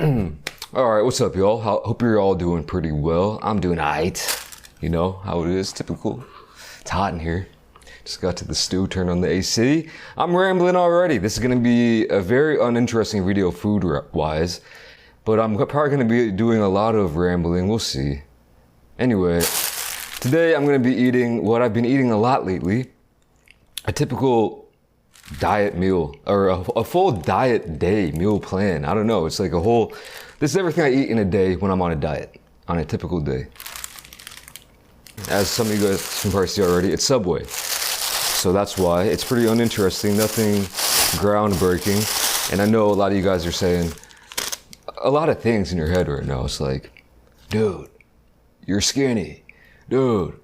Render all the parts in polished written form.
All right, what's up, y'all? Hope you're all doing pretty well. I'm doing aight. You know how it is, typical. It's hot in here. Just got to the stew, turned on the AC. I'm rambling already. This is gonna be a very uninteresting video food-wise, but I'm probably gonna be doing a lot of rambling. We'll see. Anyway, today I'm gonna be eating what I've been eating a lot lately. A typical diet meal, or a full diet day meal plan. I don't know, it's like a whole, this is everything I eat in a day when I'm on a diet, on a typical day. As some of you guys can probably see already, it's Subway. So that's why, it's pretty uninteresting, nothing groundbreaking. And I know a lot of you guys are saying a lot of things in your head right now. It's like, dude, you're skinny. Dude,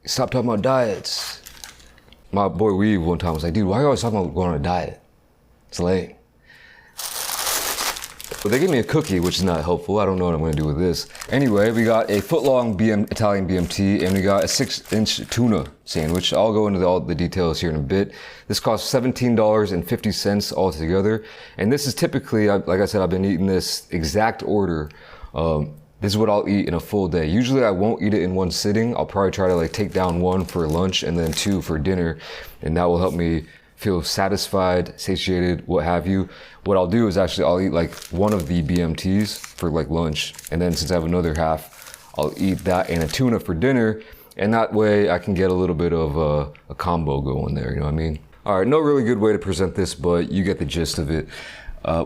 stop talking about diets. My boy Weave one time was like, dude, why are you always talking about going on a diet? It's lame. But they gave me a cookie, which is not helpful. I don't know what I'm gonna do with this. Anyway, we got a foot-long Italian BMT, and we got a 6-inch tuna sandwich. I'll go into all the details here in a bit. This costs $17.50 altogether. And this is typically, like I said, I've been eating this exact order. This is what I'll eat in a full day. Usually I won't eat it in one sitting. I'll probably try to like take down one for lunch and then two for dinner. And that will help me feel satisfied, satiated, what have you. What I'll do is actually I'll eat like one of the BMTs for like lunch. And then since I have another half, I'll eat that and a tuna for dinner. And that way I can get a little bit of a combo going there, you know what I mean? All right, no really good way to present this, but you get the gist of it.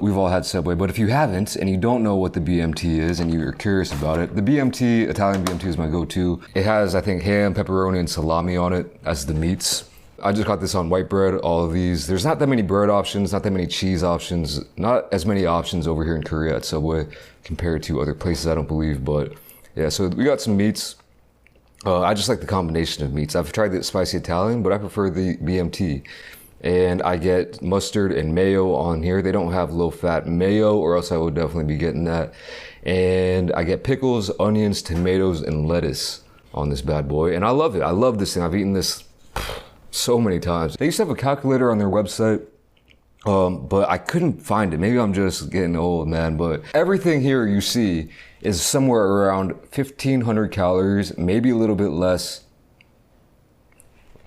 We've all had Subway, but if you haven't and you don't know what the BMT is and you're curious about it, the BMT, Italian BMT is my go-to. It has, I think, ham, pepperoni, and salami on it as the meats. I just got this on white bread, all of these. There's not that many bread options, not that many cheese options, not as many options over here in Korea at Subway compared to other places, I don't believe, but yeah, so we got some meats. I just like the combination of meats. I've tried the spicy Italian, but I prefer the BMT. And I get mustard and mayo on here. They don't have low-fat mayo, or else I would definitely be getting that. And I get pickles, onions, tomatoes, and lettuce on this bad boy. And I love it. I love this thing. I've eaten this so many times. They used to have a calculator on their website, but I couldn't find it. Maybe I'm just getting old, man. But everything here you see is somewhere around 1,500 calories, maybe a little bit less.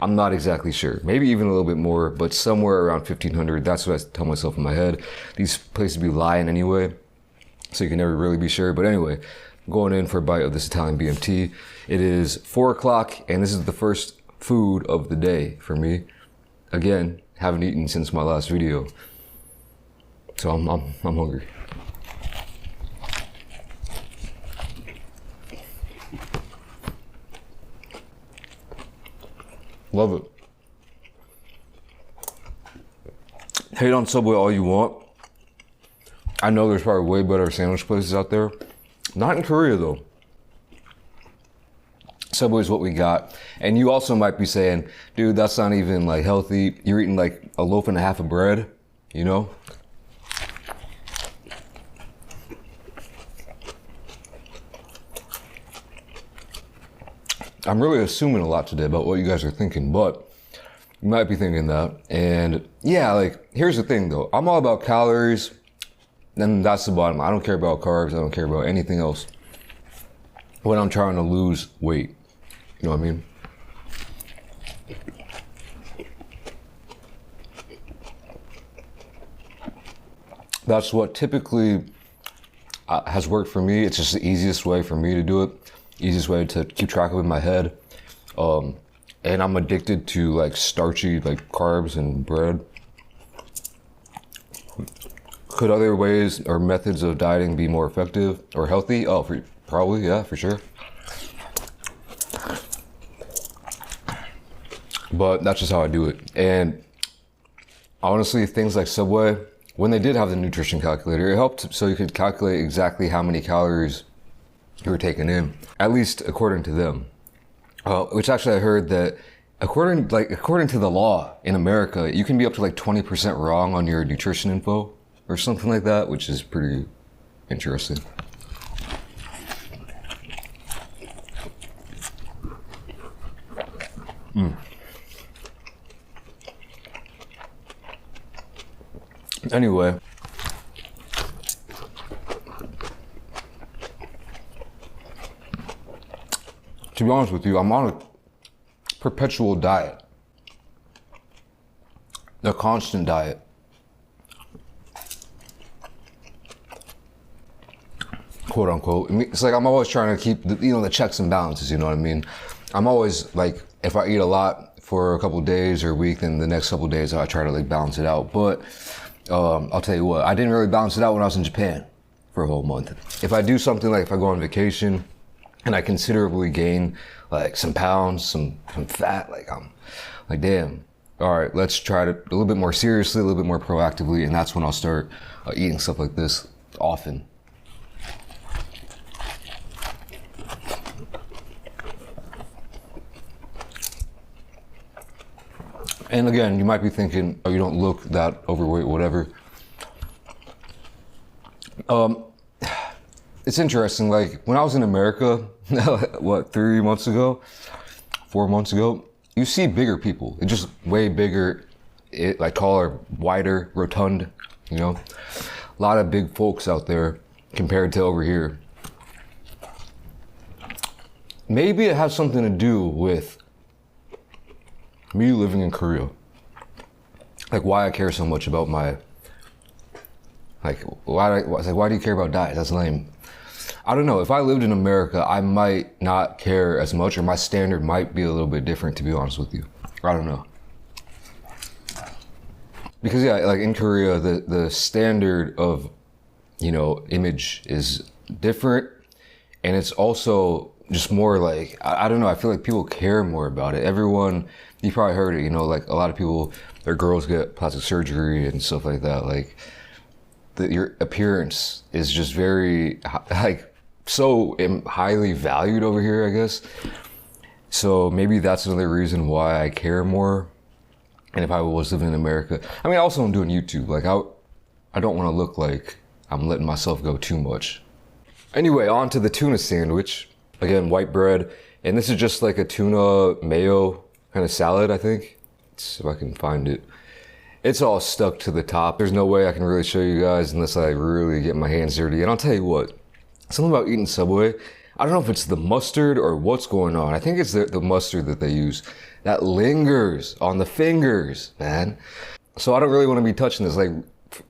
I'm not exactly sure. Maybe even a little bit more, but somewhere around 1,500. That's what I tell myself in my head. These places be lying anyway, so you can never really be sure. But anyway, I'm going in for a bite of this Italian BMT. It is 4 o'clock, and this is the first food of the day for me. Again, haven't eaten since my last video, so I'm hungry. Love it. Hate on Subway all you want. I know there's probably way better sandwich places out there. Not in Korea though. Subway's what we got. And you also might be saying, dude, that's not even like healthy. You're eating like a loaf and a half of bread, you know? I'm really assuming a lot today about what you guys are thinking, but you might be thinking that. And yeah, like, here's the thing though. I'm all about calories, and that's the bottom. I don't care about carbs. I don't care about anything else when I'm trying to lose weight. You know what I mean? That's what typically has worked for me. It's just the easiest way for me to do it. Easiest way to keep track of it in my head. And I'm addicted to like starchy, like carbs and bread. Could other ways or methods of dieting be more effective or healthy? Oh, probably, yeah, for sure. But that's just how I do it. And honestly, things like Subway, when they did have the nutrition calculator, it helped so you could calculate exactly how many calories you were taking in, at least according to them. Which actually I heard that according to the law in America, you can be up to like 20% wrong on your nutrition info or something like that, which is pretty interesting. Anyway, to be honest with you, I'm on a perpetual diet. A constant diet. Quote unquote. It's like I'm always trying to keep the checks and balances, you know what I mean? I'm always like, if I eat a lot for a couple days or a week, then the next couple days I try to like balance it out. But I'll tell you what, I didn't really balance it out when I was in Japan for a whole month. If I do something like if I go on vacation and I considerably gain like some pounds, some fat, like I'm like, damn, all right, let's try to a little bit more seriously, a little bit more proactively. And that's when I'll start eating stuff like this often. And again, you might be thinking, oh, you don't look that overweight, whatever. It's interesting, like when I was in America, what, 4 months ago, you see bigger people. It's just way bigger, like taller, wider, rotund, you know? A lot of big folks out there compared to over here. Maybe it has something to do with me living in Korea. Like why I care so much about my, like why do you care about diet? That's lame. I don't know, if I lived in America, I might not care as much, or my standard might be a little bit different, to be honest with you. I don't know. Because yeah, like in Korea, the standard of, image is different, and it's also just more like, I don't know, I feel like people care more about it. Everyone, you probably heard it, like a lot of people, their girls get plastic surgery and stuff like that. Like your appearance is just very, like, so highly valued over here, I guess. So maybe that's another reason why I care more. And if I was living in America, I mean, also I'm doing YouTube. Like I don't want to look like I'm letting myself go too much. Anyway, on to the tuna sandwich. Again, white bread. And this is just like a tuna mayo kind of salad, I think. Let's see if I can find it. It's all stuck to the top. There's no way I can really show you guys unless I really get my hands dirty. And I'll tell you what, something about eating Subway, I don't know if it's the mustard or what's going on. I think it's the mustard that they use that lingers on the fingers, man. So I don't really want to be touching this. Like,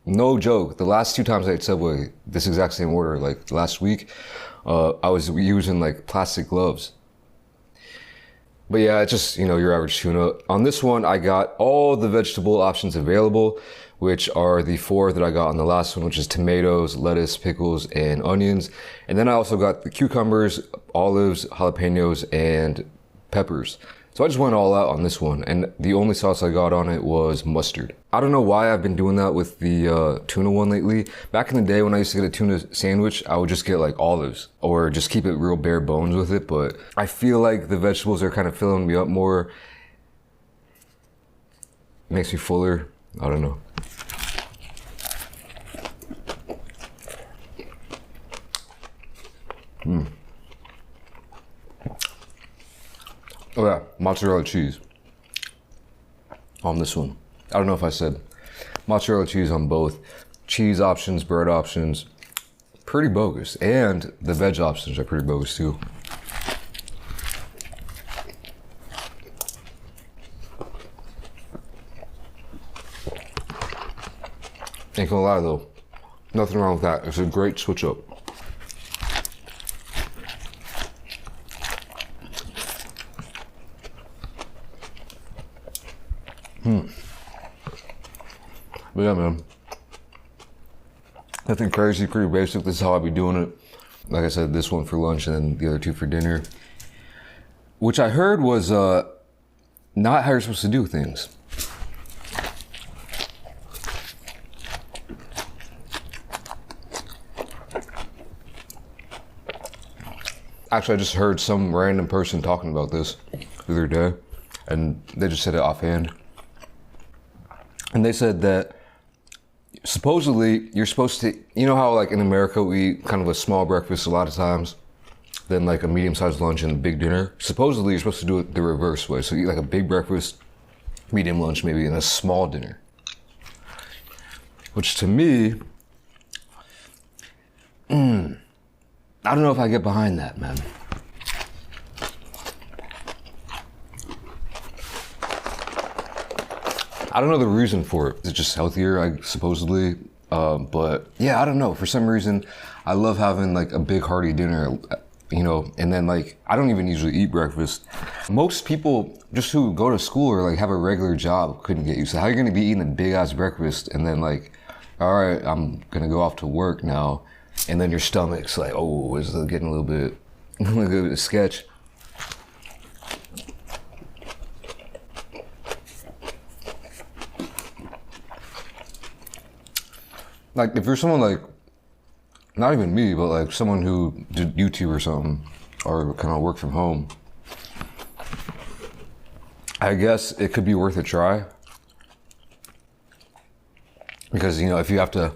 no joke. The last 2 times I ate Subway, this exact same order, like last week, I was using like plastic gloves. But yeah, it's just, your average tuna. On this one, I got all the vegetable options available, which are the 4 that I got on the last one, which is tomatoes, lettuce, pickles, and onions. And then I also got the cucumbers, olives, jalapenos, and peppers. So I just went all out on this one, and the only sauce I got on it was mustard. I don't know why I've been doing that with the tuna one lately. Back in the day when I used to get a tuna sandwich, I would just get like olives or just keep it real bare bones with it. But I feel like the vegetables are kind of filling me up more. Makes me fuller. I don't know. Oh yeah, mozzarella cheese on this one. I don't know if I said mozzarella cheese on both. Cheese options, bread options, pretty bogus. And the veg options are pretty bogus too. Ain't gonna lie though, nothing wrong with that. It's a great switch up. But yeah, man, nothing crazy, pretty basic. This is how I be doing it. Like I said, this one for lunch and then the other 2 for dinner, which I heard was not how you're supposed to do things. Actually, I just heard some random person talking about this the other day, and they just said it offhand. And they said that supposedly you're supposed to, how like in America we eat kind of a small breakfast a lot of times, then like a medium-sized lunch and a big dinner. Supposedly you're supposed to do it the reverse way. So you eat like a big breakfast, medium lunch maybe, and a small dinner. Which to me, I don't know if I get behind that, man. I don't know the reason for it. It's just healthier, supposedly. But yeah, I don't know. For some reason, I love having like a big hearty dinner, you know, and then like, I don't even usually eat breakfast. Most people just who go to school or like have a regular job couldn't get used to how you're gonna be eating a big ass breakfast and then like, all right, I'm gonna go off to work now. And then your stomach's like, oh, it's getting a little bit sketch. Like if you're someone like, not even me, but like someone who did YouTube or something, or kind of work from home, I guess it could be worth a try. Because, you know, if you have to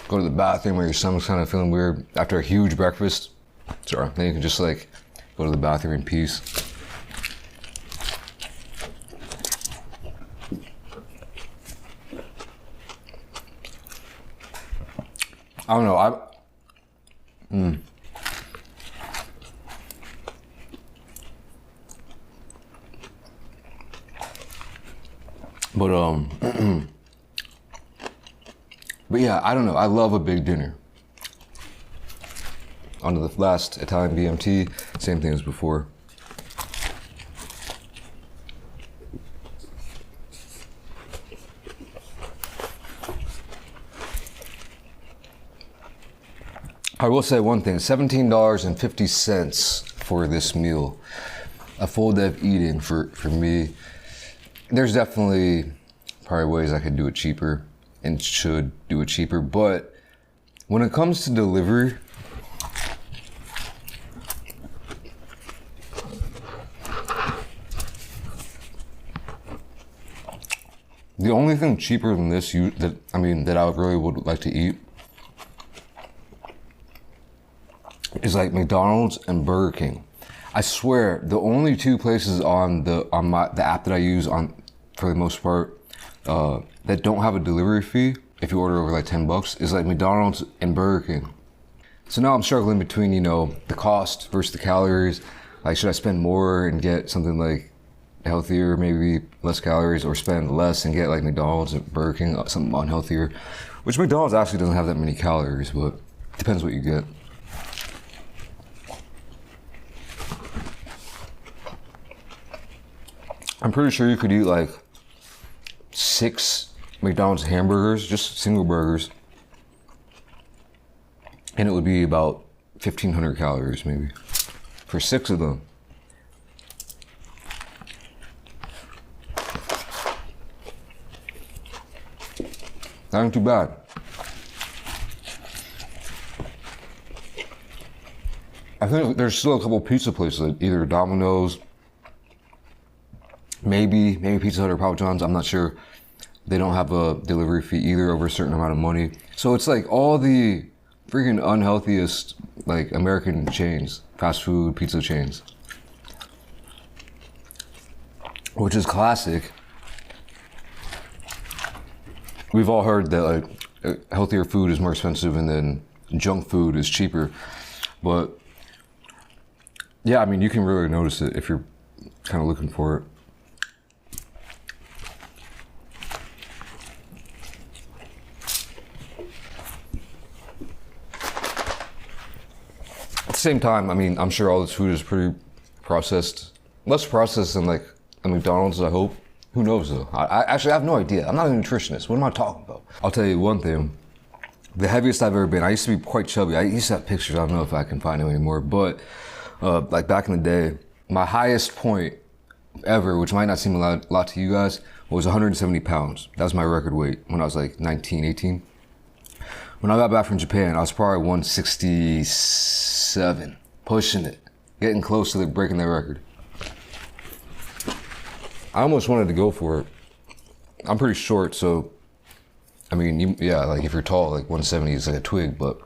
go to the bathroom or your stomach's kind of feeling weird after a huge breakfast, then you can just like go to the bathroom in peace. I don't know, But yeah, I don't know. I love a big dinner. On to the last Italian BMT, same thing as before. I will say one thing, $17.50 for this meal. A full day of eating for me. There's definitely probably ways I could do it cheaper and should do it cheaper, but when it comes to delivery, the only thing cheaper than this that I really would like to eat is like McDonald's and Burger King. I swear, the only two places on the app that I use for the most part that don't have a delivery fee if you order over like $10 is like McDonald's and Burger King. So now I'm struggling between, you know, the cost versus the calories. Like, should I spend more and get something like healthier, maybe less calories, or spend less and get like McDonald's and Burger King, something unhealthier? Which McDonald's actually doesn't have that many calories, but depends what you get. I'm pretty sure you could eat like 6 McDonald's hamburgers, just single burgers, and it would be about 1,500 calories maybe for 6 of them. Not too bad. I think there's still a couple pizza places, like either Domino's, maybe Pizza Hut or Papa John's, I'm not sure. They don't have a delivery fee either over a certain amount of money. So it's like all the freaking unhealthiest like American chains, fast food, pizza chains. Which is classic. We've all heard that like healthier food is more expensive and then junk food is cheaper. But yeah, I mean, you can really notice it if you're kind of looking for it. At the same time, I mean, I'm sure all this food is pretty processed. Less processed than like a McDonald's, I hope. Who knows though? I actually have no idea. I'm not a nutritionist. What am I talking about? I'll tell you one thing. The heaviest I've ever been, I used to be quite chubby. I used to have pictures. I don't know if I can find them anymore. But like back in the day, my highest point ever, which might not seem a lot to you guys, was 170 pounds. That was my record weight when I was like 19, 18. When I got back from Japan, I was probably 167, pushing it, getting close to breaking that record. I almost wanted to go for it. I'm pretty short, so, I mean, yeah, like if you're tall, like 170 is like a twig, but.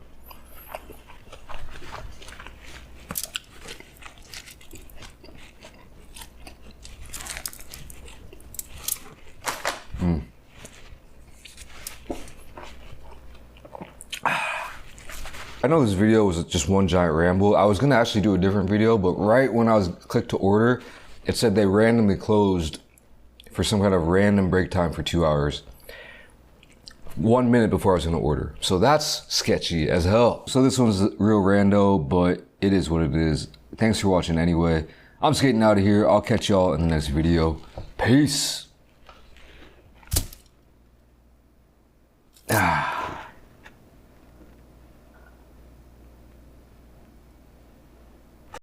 I know this video was just one giant ramble. I was gonna actually do a different video, but right when I was clicked to order, it said they randomly closed for some kind of random break time for 2 hours. 1 minute before I was gonna order. So that's sketchy as hell. So this one's real rando, but it is what it is. Thanks for watching anyway. I'm skating out of here. I'll catch y'all in the next video. Peace.